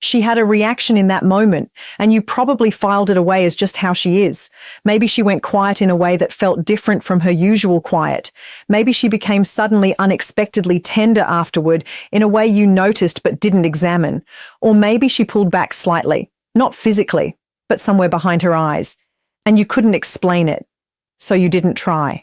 She had a reaction in that moment, and you probably filed it away as just how she is. Maybe she went quiet in a way that felt different from her usual quiet. Maybe she became suddenly unexpectedly tender afterward in a way you noticed but didn't examine. Or maybe she pulled back slightly, not physically, but somewhere behind her eyes, and you couldn't explain it, so you didn't try.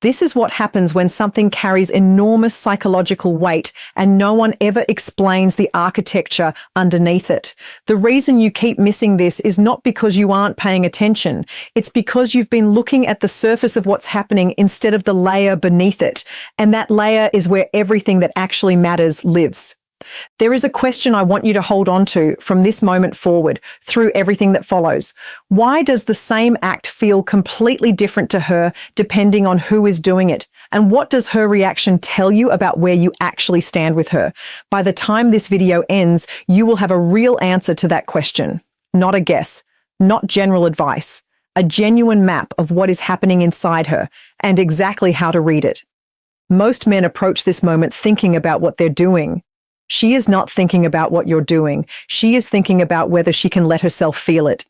This is what happens when something carries enormous psychological weight and no one ever explains the architecture underneath it. The reason you keep missing this is not because you aren't paying attention. It's because you've been looking at the surface of what's happening instead of the layer beneath it. And that layer is where everything that actually matters lives. There is a question I want you to hold on to from this moment forward through everything that follows. Why does the same act feel completely different to her depending on who is doing it? And what does her reaction tell you about where you actually stand with her? By the time this video ends, you will have a real answer to that question. Not a guess, not general advice, a genuine map of what is happening inside her and exactly how to read it. Most men approach this moment thinking about what they're doing. She is not thinking about what you're doing. She is thinking about whether she can let herself feel it.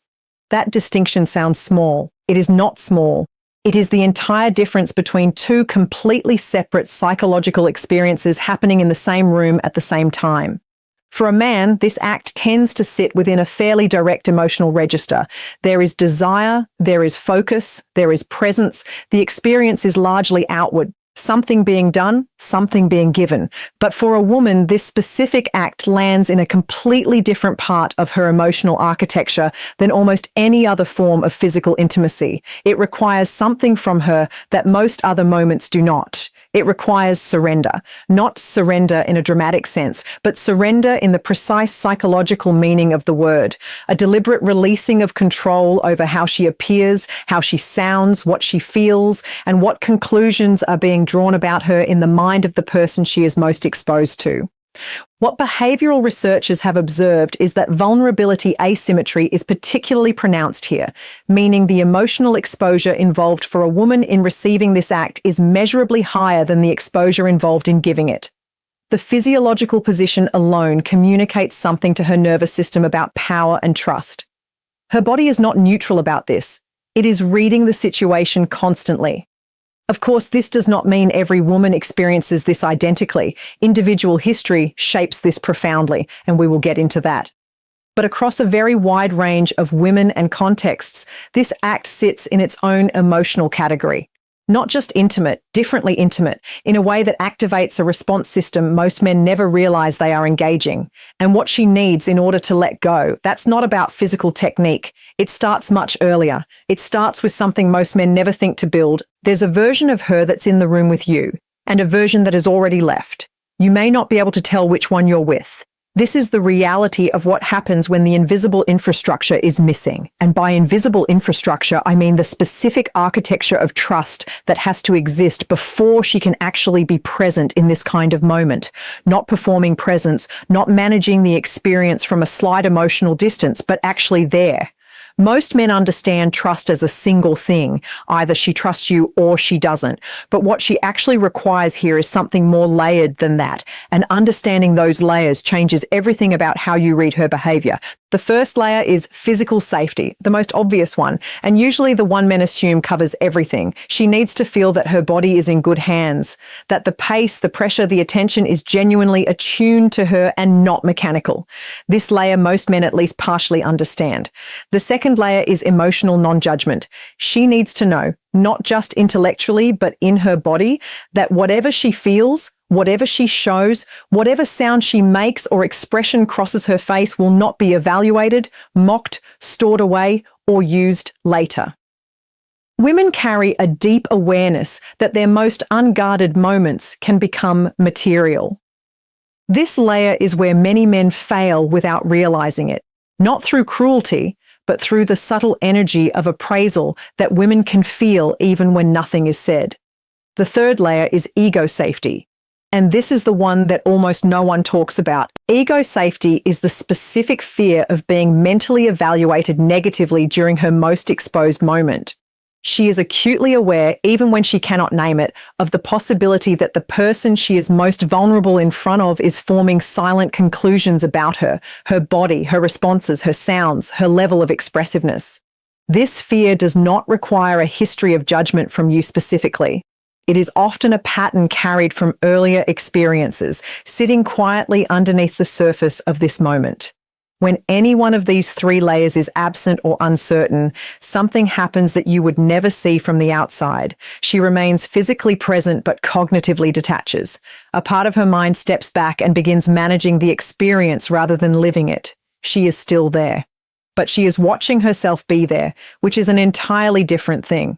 That distinction sounds small. It is not small. It is the entire difference between two completely separate psychological experiences happening in the same room at the same time. For a man, this act tends to sit within a fairly direct emotional register. There is desire, there is focus, there is presence. The experience is largely outward. Something being done, something being given. But for a woman, this specific act lands in a completely different part of her emotional architecture than almost any other form of physical intimacy. It requires something from her that most other moments do not. It requires surrender. Not surrender in a dramatic sense, but surrender in the precise psychological meaning of the word. A deliberate releasing of control over how she appears, how she sounds, what she feels, and what conclusions are being drawn about her in the mind of the person she is most exposed to. What behavioral researchers have observed is that vulnerability asymmetry is particularly pronounced here, meaning the emotional exposure involved for a woman in receiving this act is measurably higher than the exposure involved in giving it. The physiological position alone communicates something to her nervous system about power and trust. Her body is not neutral about this. It is reading the situation constantly. Of course, this does not mean every woman experiences this identically. Individual history shapes this profoundly, and we will get into that. But across a very wide range of women and contexts, this act sits in its own emotional category. Not just intimate, differently intimate, in a way that activates a response system most men never realize they are engaging. And what she needs in order to let go, that's not about physical technique. It starts much earlier. It starts with something most men never think to build. There's a version of her that's in the room with you, and a version that has already left. You may not be able to tell which one you're with. This is the reality of what happens when the invisible infrastructure is missing. And by invisible infrastructure, I mean the specific architecture of trust that has to exist before she can actually be present in this kind of moment. Not performing presence, not managing the experience from a slight emotional distance, but actually there. Most men understand trust as a single thing. Either she trusts you or she doesn't. But what she actually requires here is something more layered than that. And understanding those layers changes everything about how you read her behavior. The first layer is physical safety, the most obvious one, and usually the one men assume covers everything. She needs to feel that her body is in good hands, that the pace, the pressure, the attention is genuinely attuned to her and not mechanical. This layer most men at least partially understand. The second layer is emotional non-judgment. She needs to know, not just intellectually, but in her body, that whatever she feels, whatever she shows, whatever sound she makes or expression crosses her face will not be evaluated, mocked, stored away, or used later. Women carry a deep awareness that their most unguarded moments can become material. This layer is where many men fail without realizing it, not through cruelty, but through the subtle energy of appraisal that women can feel even when nothing is said. The third layer is ego safety. And this is the one that almost no one talks about. Ego safety is the specific fear of being mentally evaluated negatively during her most exposed moment. She is acutely aware, even when she cannot name it, of the possibility that the person she is most vulnerable in front of is forming silent conclusions about her, her body, her responses, her sounds, her level of expressiveness. This fear does not require a history of judgment from you specifically. It is often a pattern carried from earlier experiences, sitting quietly underneath the surface of this moment. When any one of these three layers is absent or uncertain, something happens that you would never see from the outside. She remains physically present but cognitively detaches. A part of her mind steps back and begins managing the experience rather than living it. She is still there, but she is watching herself be there, which is an entirely different thing.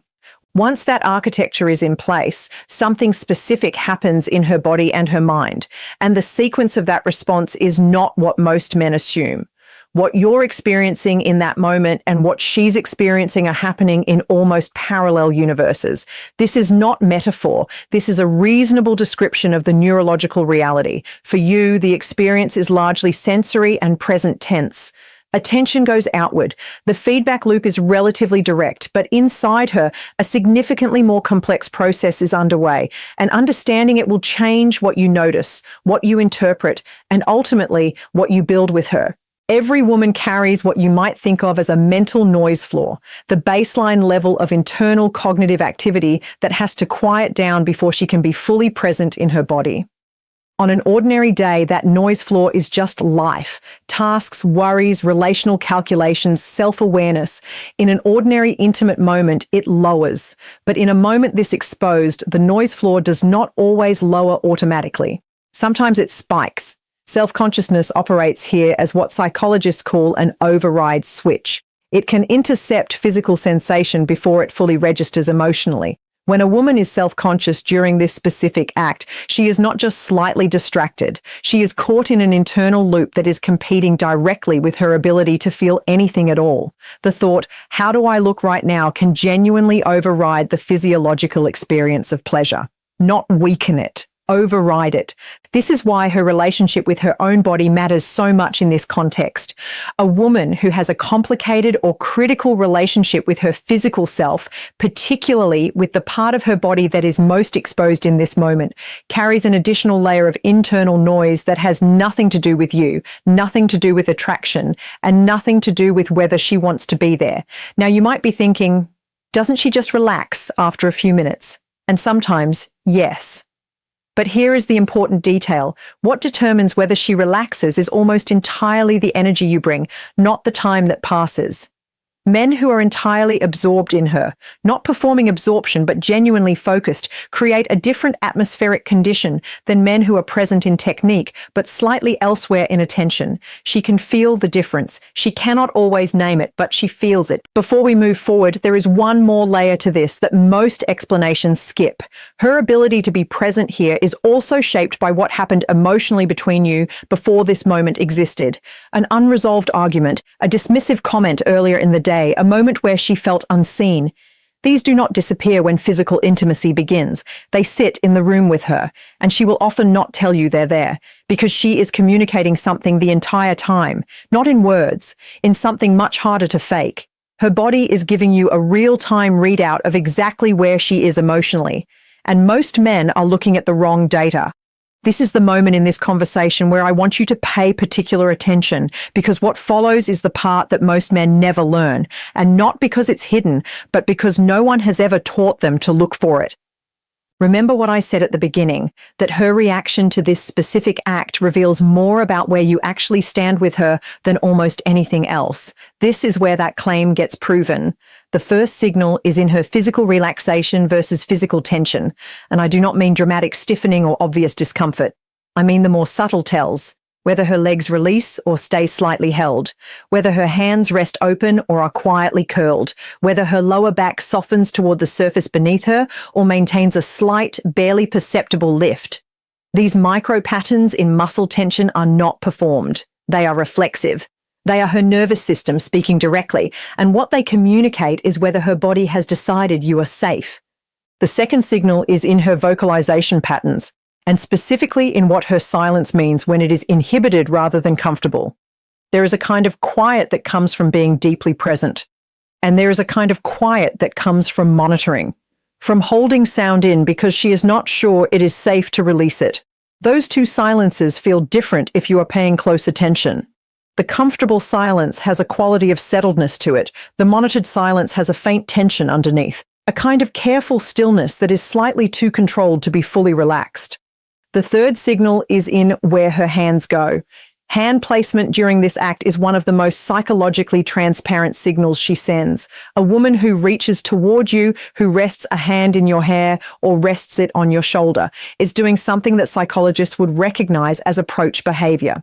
Once that architecture is in place, something specific happens in her body and her mind, and the sequence of that response is not what most men assume. What you're experiencing in that moment and what she's experiencing are happening in almost parallel universes. This is not metaphor. This is a reasonable description of the neurological reality. For you, the experience is largely sensory and present tense. Attention goes outward. The feedback loop is relatively direct, but inside her, a significantly more complex process is underway, and understanding it will change what you notice, what you interpret, and ultimately what you build with her. Every woman carries what you might think of as a mental noise floor, the baseline level of internal cognitive activity that has to quiet down before she can be fully present in her body. On an ordinary day, that noise floor is just life. Tasks, worries, relational calculations, self-awareness. In an ordinary intimate moment, it lowers. But in a moment this exposed, the noise floor does not always lower automatically. Sometimes it spikes. Self-consciousness operates here as what psychologists call an override switch. It can intercept physical sensation before it fully registers emotionally. When a woman is self-conscious during this specific act, she is not just slightly distracted. She is caught in an internal loop that is competing directly with her ability to feel anything at all. The thought, "How do I look right now?" can genuinely override the physiological experience of pleasure, not weaken it. Override it. This is why her relationship with her own body matters so much in this context. A woman who has a complicated or critical relationship with her physical self, particularly with the part of her body that is most exposed in this moment, carries an additional layer of internal noise that has nothing to do with you, nothing to do with attraction, and nothing to do with whether she wants to be there. Now, you might be thinking, doesn't she just relax after a few minutes? And sometimes, yes. But here is the important detail. What determines whether she relaxes is almost entirely the energy you bring, not the time that passes. Men who are entirely absorbed in her, not performing absorption but genuinely focused, create a different atmospheric condition than men who are present in technique but slightly elsewhere in attention. She can feel the difference. She cannot always name it, but she feels it. Before we move forward, there is one more layer to this that most explanations skip. Her ability to be present here is also shaped by what happened emotionally between you before this moment existed. An unresolved argument, a dismissive comment earlier in the day, a moment where she felt unseen. These do not disappear when physical intimacy begins. They sit in the room with her, and she will often not tell you they're there, because she is communicating something the entire time, not in words, in something much harder to fake. Her body is giving you a real-time readout of exactly where she is emotionally, and most men are looking at the wrong data. This is the moment in this conversation where I want you to pay particular attention, because what follows is the part that most men never learn, and not because it's hidden, but because no one has ever taught them to look for it. Remember what I said at the beginning, that her reaction to this specific act reveals more about where you actually stand with her than almost anything else. This is where that claim gets proven. The first signal is in her physical relaxation versus physical tension, and I do not mean dramatic stiffening or obvious discomfort. I mean the more subtle tells, whether her legs release or stay slightly held, whether her hands rest open or are quietly curled, whether her lower back softens toward the surface beneath her or maintains a slight, barely perceptible lift. These micro patterns in muscle tension are not performed. They are reflexive. They are her nervous system speaking directly, and what they communicate is whether her body has decided you are safe. The second signal is in her vocalization patterns, and specifically in what her silence means when it is inhibited rather than comfortable. There is a kind of quiet that comes from being deeply present. And there is a kind of quiet that comes from monitoring, from holding sound in because she is not sure it is safe to release it. Those two silences feel different if you are paying close attention. The comfortable silence has a quality of settledness to it. The monitored silence has a faint tension underneath, a kind of careful stillness that is slightly too controlled to be fully relaxed. The third signal is in where her hands go. Hand placement during this act is one of the most psychologically transparent signals she sends. A woman who reaches toward you, who rests a hand in your hair or rests it on your shoulder, is doing something that psychologists would recognize as approach behavior.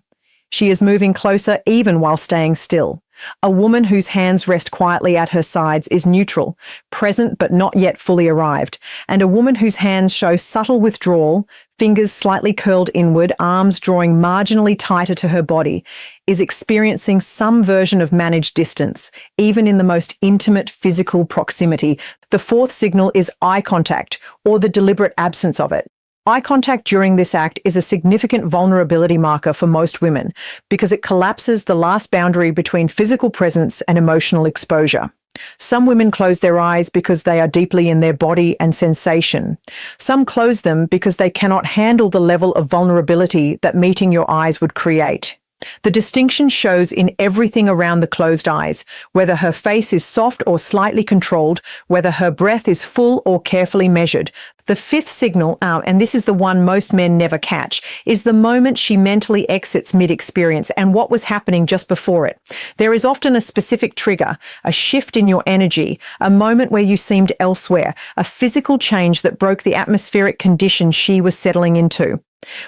She is moving closer even while staying still. A woman whose hands rest quietly at her sides is neutral, present but not yet fully arrived, and a woman whose hands show subtle withdrawal, fingers slightly curled inward, arms drawing marginally tighter to her body, is experiencing some version of managed distance, even in the most intimate physical proximity. The fourth signal is eye contact, or the deliberate absence of it. Eye contact during this act is a significant vulnerability marker for most women because it collapses the last boundary between physical presence and emotional exposure. Some women close their eyes because they are deeply in their body and sensation. Some close them because they cannot handle the level of vulnerability that meeting your eyes would create. The distinction shows in everything around the closed eyes, whether her face is soft or slightly controlled, whether her breath is full or carefully measured. The fifth signal, and this is the one most men never catch, is the moment she mentally exits mid-experience and what was happening just before it. There is often a specific trigger, a shift in your energy, a moment where you seemed elsewhere, a physical change that broke the atmospheric condition she was settling into.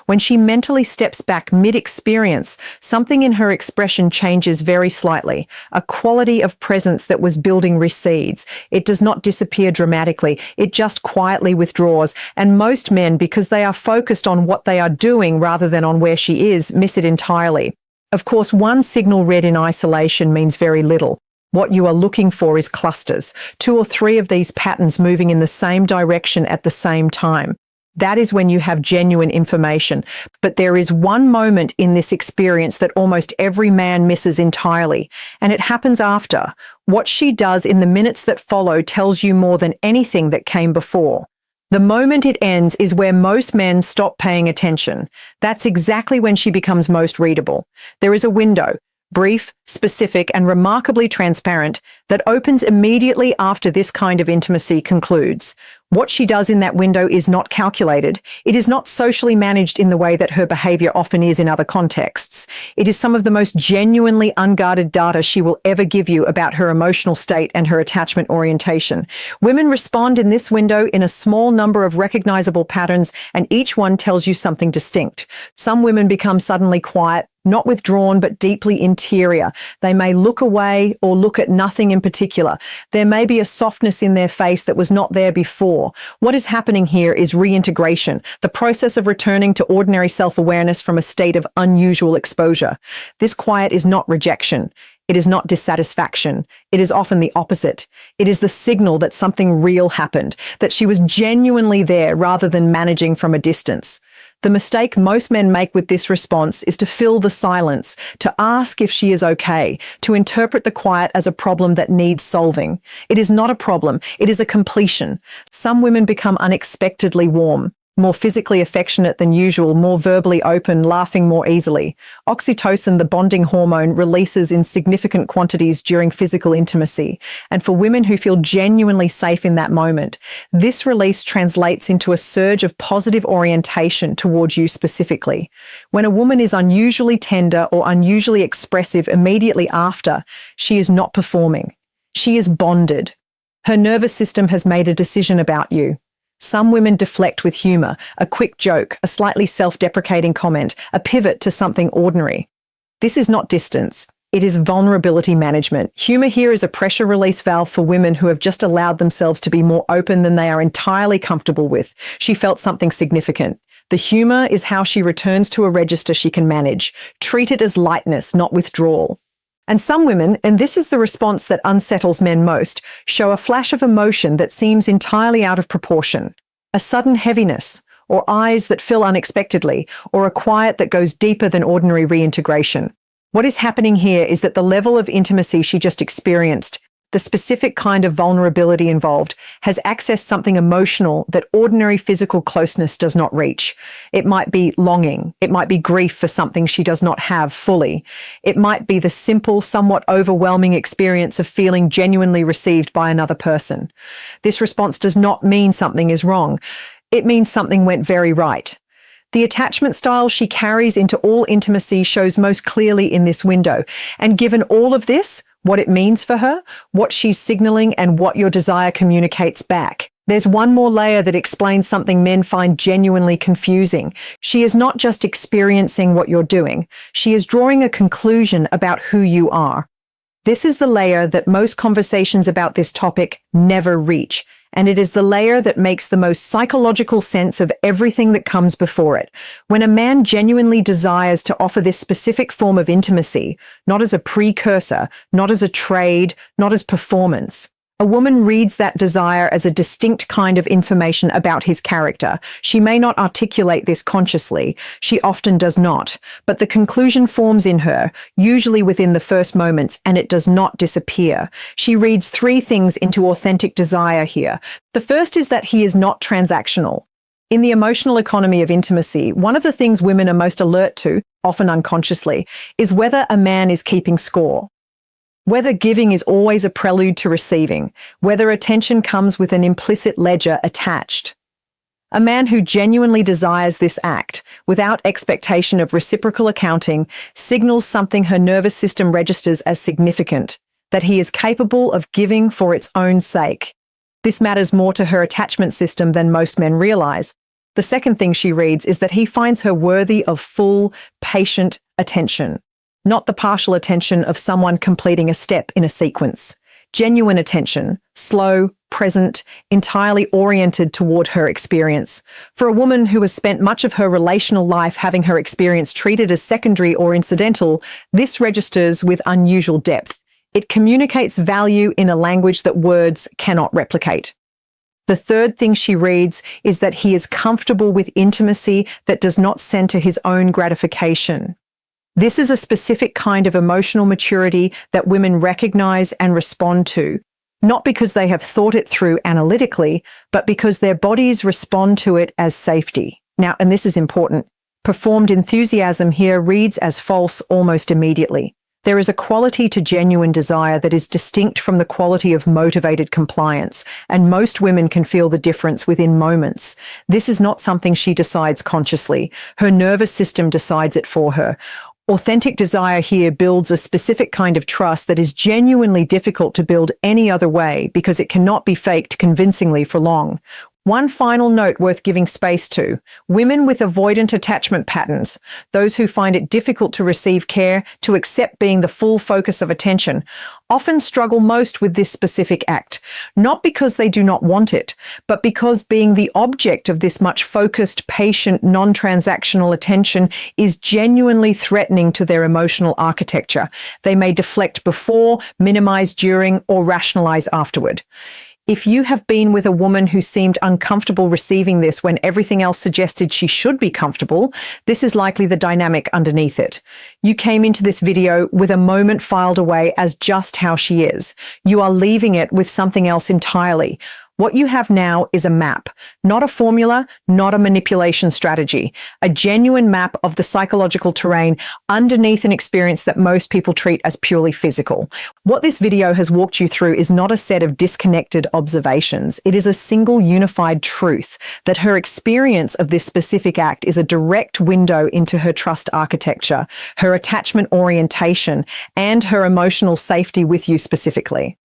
When she mentally steps back mid-experience, something in her expression changes very slightly. A quality of presence that was building recedes. It does not disappear dramatically. It just quietly withdraws. And most men, because they are focused on what they are doing rather than on where she is, miss it entirely. Of course, one signal read in isolation means very little. What you are looking for is clusters, 2 or 3 of these patterns moving in the same direction at the same time. That is when you have genuine information. But there is one moment in this experience that almost every man misses entirely, and it happens after. What she does in the minutes that follow tells you more than anything that came before. The moment it ends is where most men stop paying attention. That's exactly when she becomes most readable. There is a window, brief, specific, and remarkably transparent, that opens immediately after this kind of intimacy concludes. What she does in that window is not calculated. It is not socially managed in the way that her behavior often is in other contexts. It is some of the most genuinely unguarded data she will ever give you about her emotional state and her attachment orientation. Women respond in this window in a small number of recognizable patterns, and each one tells you something distinct. Some women become suddenly quiet, not withdrawn, but deeply interior. They may look away or look at nothing in particular. There may be a softness in their face that was not there before. What is happening here is reintegration, the process of returning to ordinary self-awareness from a state of unusual exposure. This quiet is not rejection. It is not dissatisfaction. It is often the opposite. It is the signal that something real happened, that she was genuinely there rather than managing from a distance. The mistake most men make with this response is to fill the silence, to ask if she is okay, to interpret the quiet as a problem that needs solving. It is not a problem. It is a completion. Some women become unexpectedly warm, more physically affectionate than usual, more verbally open, laughing more easily. Oxytocin, the bonding hormone, releases in significant quantities during physical intimacy. And for women who feel genuinely safe in that moment, this release translates into a surge of positive orientation towards you specifically. When a woman is unusually tender or unusually expressive immediately after, she is not performing. She is bonded. Her nervous system has made a decision about you. Some women deflect with humor, a quick joke, a slightly self-deprecating comment, a pivot to something ordinary. This is not distance. It is vulnerability management. Humor here is a pressure release valve for women who have just allowed themselves to be more open than they are entirely comfortable with. She felt something significant. The humor is how she returns to a register she can manage. Treat it as lightness, not withdrawal. And some women, and this is the response that unsettles men most, show a flash of emotion that seems entirely out of proportion. A sudden heaviness, or eyes that fill unexpectedly, or a quiet that goes deeper than ordinary reintegration. What is happening here is that the level of intimacy she just experienced The specific kind of vulnerability involved has accessed something emotional that ordinary physical closeness does not reach. It might be longing. It might be grief for something she does not have fully. It might be the simple, somewhat overwhelming experience of feeling genuinely received by another person. This response does not mean something is wrong. It means something went very right. The attachment style she carries into all intimacy shows most clearly in this window. And given all of this, what it means for her, what she's signaling, and what your desire communicates back, there's one more layer that explains something men find genuinely confusing. She is not just experiencing what you're doing. She is drawing a conclusion about who you are. This is the layer that most conversations about this topic never reach. And it is the layer that makes the most psychological sense of everything that comes before it. When a man genuinely desires to offer this specific form of intimacy, not as a precursor, not as a trade, not as performance, a woman reads that desire as a distinct kind of information about his character. She may not articulate this consciously. She often does not. But the conclusion forms in her, usually within the first moments, and it does not disappear. She reads three things into authentic desire here. The first is that he is not transactional. In the emotional economy of intimacy, one of the things women are most alert to, often unconsciously, is whether a man is keeping score. Whether giving is always a prelude to receiving, whether attention comes with an implicit ledger attached. A man who genuinely desires this act, without expectation of reciprocal accounting, signals something her nervous system registers as significant, that he is capable of giving for its own sake. This matters more to her attachment system than most men realize. The second thing she reads is that he finds her worthy of full, patient attention. Not the partial attention of someone completing a step in a sequence. Genuine attention, slow, present, entirely oriented toward her experience. For a woman who has spent much of her relational life having her experience treated as secondary or incidental, this registers with unusual depth. It communicates value in a language that words cannot replicate. The third thing she reads is that he is comfortable with intimacy that does not center his own gratification. This is a specific kind of emotional maturity that women recognize and respond to, not because they have thought it through analytically, but because their bodies respond to it as safety. Now, and this is important, performed enthusiasm here reads as false almost immediately. There is a quality to genuine desire that is distinct from the quality of motivated compliance, and most women can feel the difference within moments. This is not something she decides consciously. Her nervous system decides it for her. Authentic desire here builds a specific kind of trust that is genuinely difficult to build any other way because it cannot be faked convincingly for long. One final note worth giving space to: women with avoidant attachment patterns, those who find it difficult to receive care, to accept being the full focus of attention, often struggle most with this specific act, not because they do not want it, but because being the object of this much focused, patient, non-transactional attention is genuinely threatening to their emotional architecture. They may deflect before, minimize during, or rationalize afterward. If you have been with a woman who seemed uncomfortable receiving this when everything else suggested she should be comfortable, this is likely the dynamic underneath it. You came into this video with a moment filed away as just how she is. You are leaving it with something else entirely. What you have now is a map, not a formula, not a manipulation strategy, a genuine map of the psychological terrain underneath an experience that most people treat as purely physical. What this video has walked you through is not a set of disconnected observations. It is a single unified truth that her experience of this specific act is a direct window into her trust architecture, her attachment orientation, and her emotional safety with you specifically.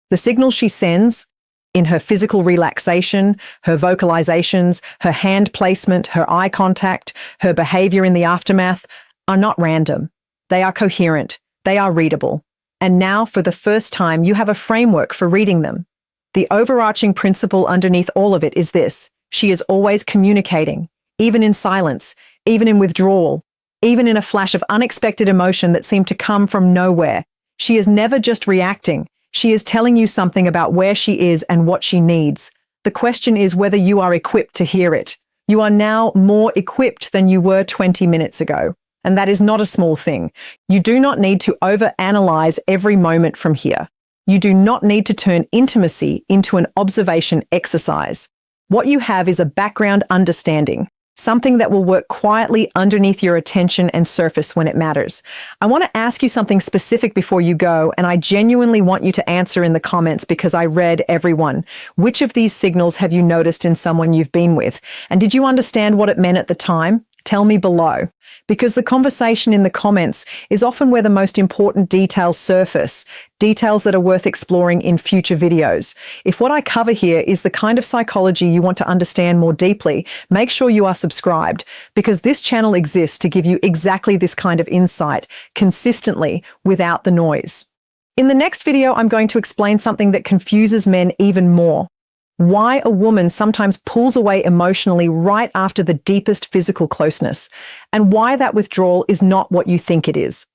The signals she sends, in her physical relaxation, her vocalizations, her hand placement, her eye contact, her behavior in the aftermath, are not random. They are coherent. They are readable. And now, for the first time, you have a framework for reading them. The overarching principle underneath all of it is this: she is always communicating, even in silence, even in withdrawal, even in a flash of unexpected emotion that seemed to come from nowhere. She is never just reacting. She is telling you something about where she is and what she needs. The question is whether you are equipped to hear it. You are now more equipped than you were 20 minutes ago. And that is not a small thing. You do not need to overanalyze every moment from here. You do not need to turn intimacy into an observation exercise. What you have is a background understanding, something that will work quietly underneath your attention and surface when it matters. I want to ask you something specific before you go, and I genuinely want you to answer in the comments because I read everyone. Which of these signals have you noticed in someone you've been with? And did you understand what it meant at the time? Tell me below, because the conversation in the comments is often where the most important details surface, details that are worth exploring in future videos. If what I cover here is the kind of psychology you want to understand more deeply, make sure you are subscribed, because this channel exists to give you exactly this kind of insight, consistently, without the noise. In the next video, I'm going to explain something that confuses men even more. Why a woman sometimes pulls away emotionally right after the deepest physical closeness, and why that withdrawal is not what you think it is.